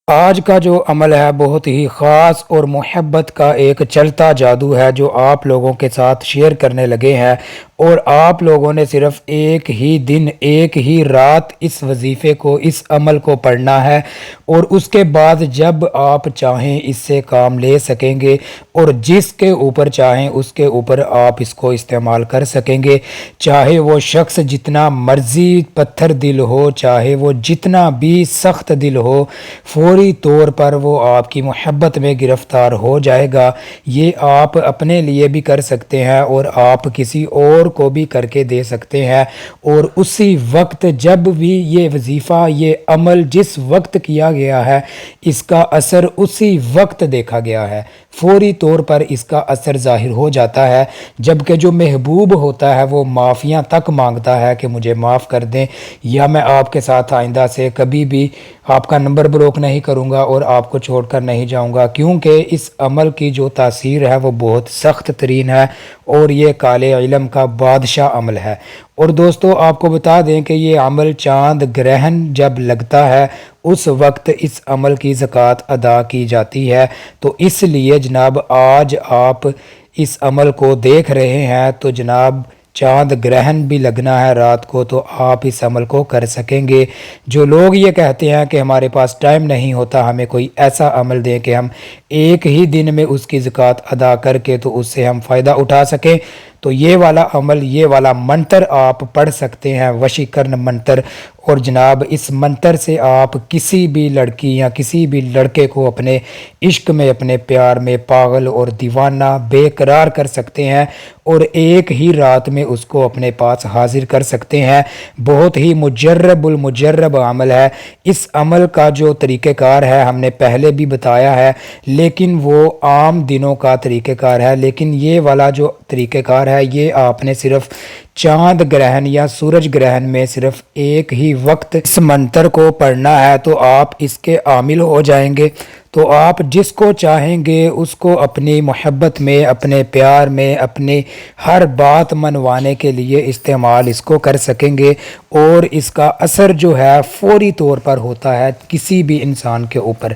آج کا جو عمل ہے بہت ہی خاص اور محبت کا ایک چلتا جادو ہے جو آپ لوگوں کے ساتھ شیئر کرنے لگے ہیں، اور آپ لوگوں نے صرف ایک ہی دن ایک ہی رات اس وظیفے کو اس عمل کو پڑھنا ہے، اور اس کے بعد جب آپ چاہیں اس سے کام لے سکیں گے، اور جس کے اوپر چاہیں اس کے اوپر آپ اس کو استعمال کر سکیں گے، چاہے وہ شخص جتنا مرضی پتھر دل ہو، چاہے وہ جتنا بھی سخت دل ہو، فوری طور پر وہ آپ کی محبت میں گرفتار ہو جائے گا۔ یہ آپ اپنے لیے بھی کر سکتے ہیں اور آپ کسی اور کو بھی کر کے دے سکتے ہیں، اور اسی وقت جب بھی یہ وظیفہ یہ عمل جس وقت کیا گیا ہے اس کا اثر اسی وقت دیکھا گیا ہے، فوری طور پر اس کا اثر ظاہر ہو جاتا ہے، جبکہ جو محبوب ہوتا ہے وہ معافیاں تک مانگتا ہے کہ مجھے معاف کر دیں، یا میں آپ کے ساتھ آئندہ سے کبھی بھی آپ کا نمبر بلاک نہیں کروں گا اور آپ کو چھوڑ کر نہیں جاؤں گا، کیونکہ اس عمل کی جو تاثیر ہے وہ بہت سخت ترین ہے، اور یہ کالے علم کا بادشاہ عمل ہے۔ اور دوستو آپ کو بتا دیں کہ یہ عمل چاند گرہن جب لگتا ہے اس وقت اس عمل کی زکوٰۃ ادا کی جاتی ہے، تو اس لیے جناب آج آپ اس عمل کو دیکھ رہے ہیں تو جناب چاند گرہن بھی لگنا ہے رات کو، تو آپ اس عمل کو کر سکیں گے۔ جو لوگ یہ کہتے ہیں کہ ہمارے پاس ٹائم نہیں ہوتا، ہمیں کوئی ایسا عمل دیں کہ ہم ایک ہی دن میں اس کی زکوٰۃ ادا کر کے تو اس سے ہم فائدہ اٹھا سکیں، تو یہ والا عمل یہ والا منتر آپ پڑھ سکتے ہیں، وشیکرن منتر، اور جناب اس منتر سے آپ کسی بھی لڑکی یا کسی بھی لڑکے کو اپنے عشق میں اپنے پیار میں پاگل اور دیوانہ بے قرار کر سکتے ہیں، اور ایک ہی رات میں اس کو اپنے پاس حاضر کر سکتے ہیں۔ بہت ہی مجرب المجرب عمل ہے۔ اس عمل کا جو طریقہ کار ہے ہم نے پہلے بھی بتایا ہے، لیکن وہ عام دنوں کا طریقہ کار ہے، لیکن یہ والا جو طریقہ کار ہے یہ آپ نے صرف چاند گرہن یا سورج گرہن میں صرف ایک ہی وقت اس منتر کو پڑھنا ہے، تو آپ اس کے عامل ہو جائیں گے۔ تو آپ جس کو چاہیں گے اس کو اپنی محبت میں، اپنے پیار میں، اپنی ہر بات منوانے کے لیے استعمال اس کو کر سکیں گے، اور اس کا اثر جو ہے فوری طور پر ہوتا ہے کسی بھی انسان کے اوپر۔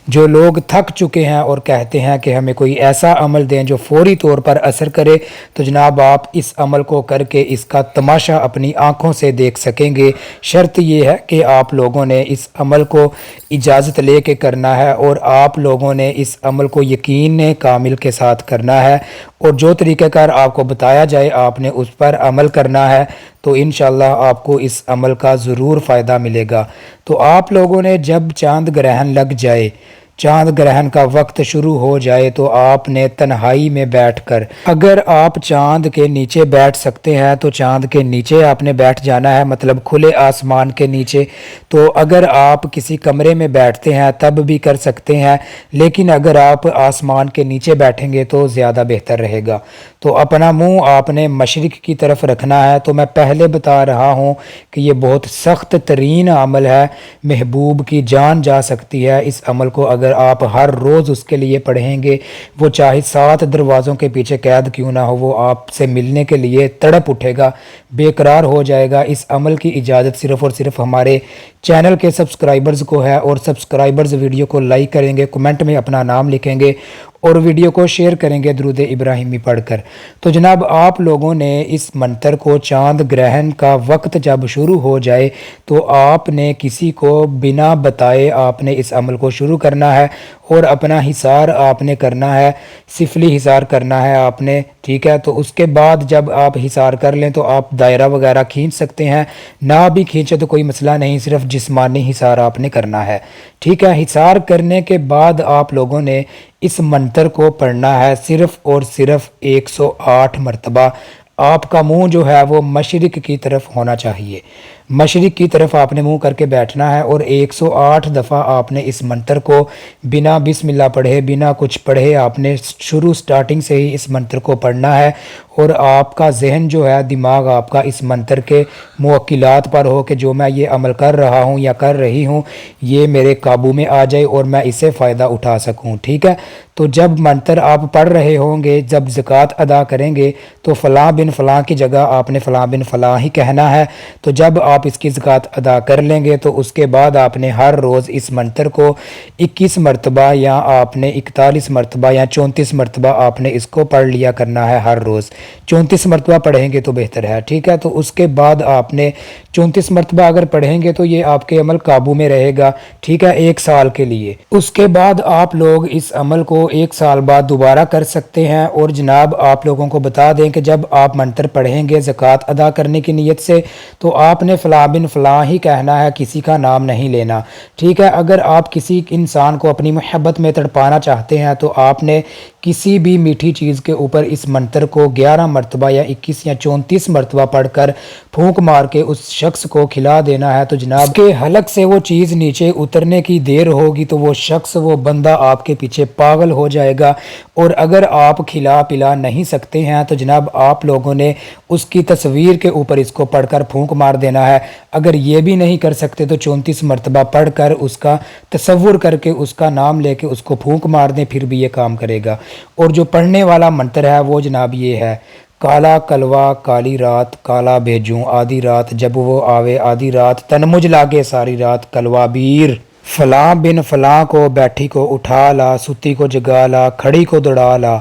جو لوگ تھک چکے ہیں اور کہتے ہیں کہ ہمیں کوئی ایسا عمل دیں جو فوری طور پر اثر کرے، تو جناب آپ اس عمل کو کر کے اس کا تماشا اپنی آنکھوں سے دیکھ سکیں گے۔ شرط یہ ہے کہ آپ لوگوں نے اس عمل کو اجازت لے کے کرنا ہے، اور آپ لوگوں نے اس عمل کو یقین کامل کے ساتھ کرنا ہے، اور جو طریقہ کار آپ کو بتایا جائے آپ نے اس پر عمل کرنا ہے، تو انشاءاللہ آپ کو اس عمل کا ضرور فائدہ ملے گا۔ تو آپ لوگوں نے جب چاند گرہن لگ جائے، چاند گرہن کا وقت شروع ہو جائے، تو آپ نے تنہائی میں بیٹھ کر، اگر آپ چاند کے نیچے بیٹھ سکتے ہیں تو چاند کے نیچے آپ نے بیٹھ جانا ہے، مطلب کھلے آسمان کے نیچے۔ تو اگر آپ کسی کمرے میں بیٹھتے ہیں تب بھی کر سکتے ہیں، لیکن اگر آپ آسمان کے نیچے بیٹھیں گے تو زیادہ بہتر رہے گا۔ تو اپنا منہ آپ نے مشرق کی طرف رکھنا ہے۔ تو میں پہلے بتا رہا ہوں کہ یہ بہت سخت ترین عمل ہے، محبوب کی جان جا سکتی ہے اس عمل کو اگر آپ ہر روز اس کے لیے پڑھیں گے، وہ چاہے 7 دروازوں کے پیچھے قید کیوں نہ ہو، وہ آپ سے ملنے کے لیے تڑپ اٹھے گا، بے قرار ہو جائے گا۔ اس عمل کی اجازت صرف اور صرف ہمارے چینل کے سبسکرائبرز کو ہے، اور سبسکرائبرز ویڈیو کو لائک کریں گے، کمنٹ میں اپنا نام لکھیں گے، اور ویڈیو کو شیئر کریں گے درود ابراہیمی پڑھ کر۔ تو جناب آپ لوگوں نے اس منتر کو چاند گرہن کا وقت جب شروع ہو جائے تو آپ نے کسی کو بنا بتائے آپ نے اس عمل کو شروع کرنا ہے، اور اپنا حصار آپ نے کرنا ہے، سفلی حصار کرنا ہے آپ نے، ٹھیک ہے۔ تو اس کے بعد جب آپ حصار کر لیں تو آپ دائرہ وغیرہ کھینچ سکتے ہیں، نہ بھی کھینچے تو کوئی مسئلہ نہیں، صرف جسمانی حصار آپ نے کرنا ہے، ٹھیک ہے۔ حصار کرنے کے بعد آپ لوگوں نے اس منتر کو پڑھنا ہے صرف اور صرف 108 مرتبہ۔ آپ کا منہ جو ہے وہ مشرق کی طرف ہونا چاہیے، مشرق کی طرف آپ نے منہ کر کے بیٹھنا ہے، اور 108 دفعہ آپ نے اس منتر کو بنا بسم اللہ پڑھے، بنا کچھ پڑھے آپ نے سٹارٹنگ سے ہی اس منتر کو پڑھنا ہے، اور آپ کا ذہن جو ہے، دماغ آپ کا اس منتر کے موکلات پر ہو کہ جو میں یہ عمل کر رہا ہوں یا کر رہی ہوں یہ میرے قابو میں آ جائے اور میں اس سے فائدہ اٹھا سکوں، ٹھیک ہے۔ تو جب منتر آپ پڑھ رہے ہوں گے، جب زکوٰۃ ادا کریں گے تو فلاں بن فلاں کی جگہ آپ نے فلاں بن فلاں ہی کہنا ہے۔ تو جب آپ اس کی زکوٰۃ ادا کر لیں گے تو اس کے بعد آپ نے ہر روز اس منتر کو 21 مرتبہ یا آپ نے 41 مرتبہ یا 34 مرتبہ آپ نے اس کو پڑھ لیا کرنا ہے ہر روز۔ 34 مرتبہ پڑھیں گے تو بہتر ہے، ٹھیک ہے۔ تو اس کے بعد آپ نے 34 مرتبہ اگر پڑھیں گے تو یہ آپ کے عمل قابو میں رہے گا، ٹھیک ہے، 1 سال کے لیے۔ اس کے بعد آپ لوگ اس عمل کو 1 سال بعد دوبارہ کر سکتے ہیں۔ اور جناب آپ لوگوں کو بتا دیں کہ جب آپ منتر پڑھیں گے زکوٰۃ ادا کرنے کی نیت سے تو آپ نے فلاں بن فلاں ہی کہنا ہے، کسی کا نام نہیں لینا، ٹھیک ہے۔ اگر آپ کسی انسان کو اپنی محبت میں تڑپانا چاہتے ہیں تو آپ نے کسی بھی میٹھی چیز کے اوپر اس منتر کو 11 مرتبہ یا 21 یا 34 مرتبہ پڑھ کر پھونک مار کے اس شخص کو کھلا دینا ہے۔ تو جناب کے حلق سے وہ چیز نیچے اترنے کی دیر ہوگی تو وہ شخص، وہ بندہ آپ کے پیچھے پاگل ہو جائے گا۔ اور اگر آپ کھلا پلا نہیں سکتے ہیں تو جناب آپ لوگوں نے اس کی تصویر کے اوپر اس کو پڑھ کر پھونک مار دینا ہے۔ اگر یہ بھی نہیں کر سکتے تو 34 مرتبہ پڑھ کر اس کا تصور کر کے اس کا نام لے کے اس کو پھونک مار دیں، پھر بھی یہ کام کرے گا۔ اور جو پڑھنے والا منتر ہے وہ جناب یہ ہے: کالا کلوا کالی رات کالا بھیجوں آدھی رات، جب وہ آوے آدھی رات تن مجھ لاگے ساری رات کلوا بیر۔ فلاں بن فلاں کو بیٹھی کو اٹھا لا، ستی کو جگا لا، کھڑی کو دوڑا لا،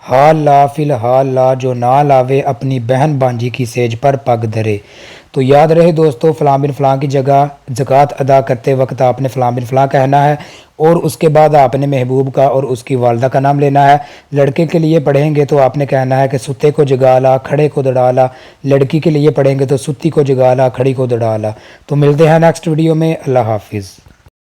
حال لا فی الحال لا، جو نہ لاوے اپنی بہن بانجی کی سیج پر پگ دھرے۔ تو یاد رہے دوستو، فلاں بن فلاں کی جگہ زکوٰۃ ادا کرتے وقت آپ نے فلاں بن فلاں کہنا ہے، اور اس کے بعد آپ نے محبوب کا اور اس کی والدہ کا نام لینا ہے۔ لڑکے کے لیے پڑھیں گے تو آپ نے کہنا ہے کہ ستے کو جگا لا، کھڑے کو دوڑا لا۔ لڑکی کے لیے پڑھیں گے تو ستی کو جگا لا، کھڑی کو دوڑا لا۔ تو ملتے ہیں نیکسٹ ویڈیو میں، اللہ حافظ۔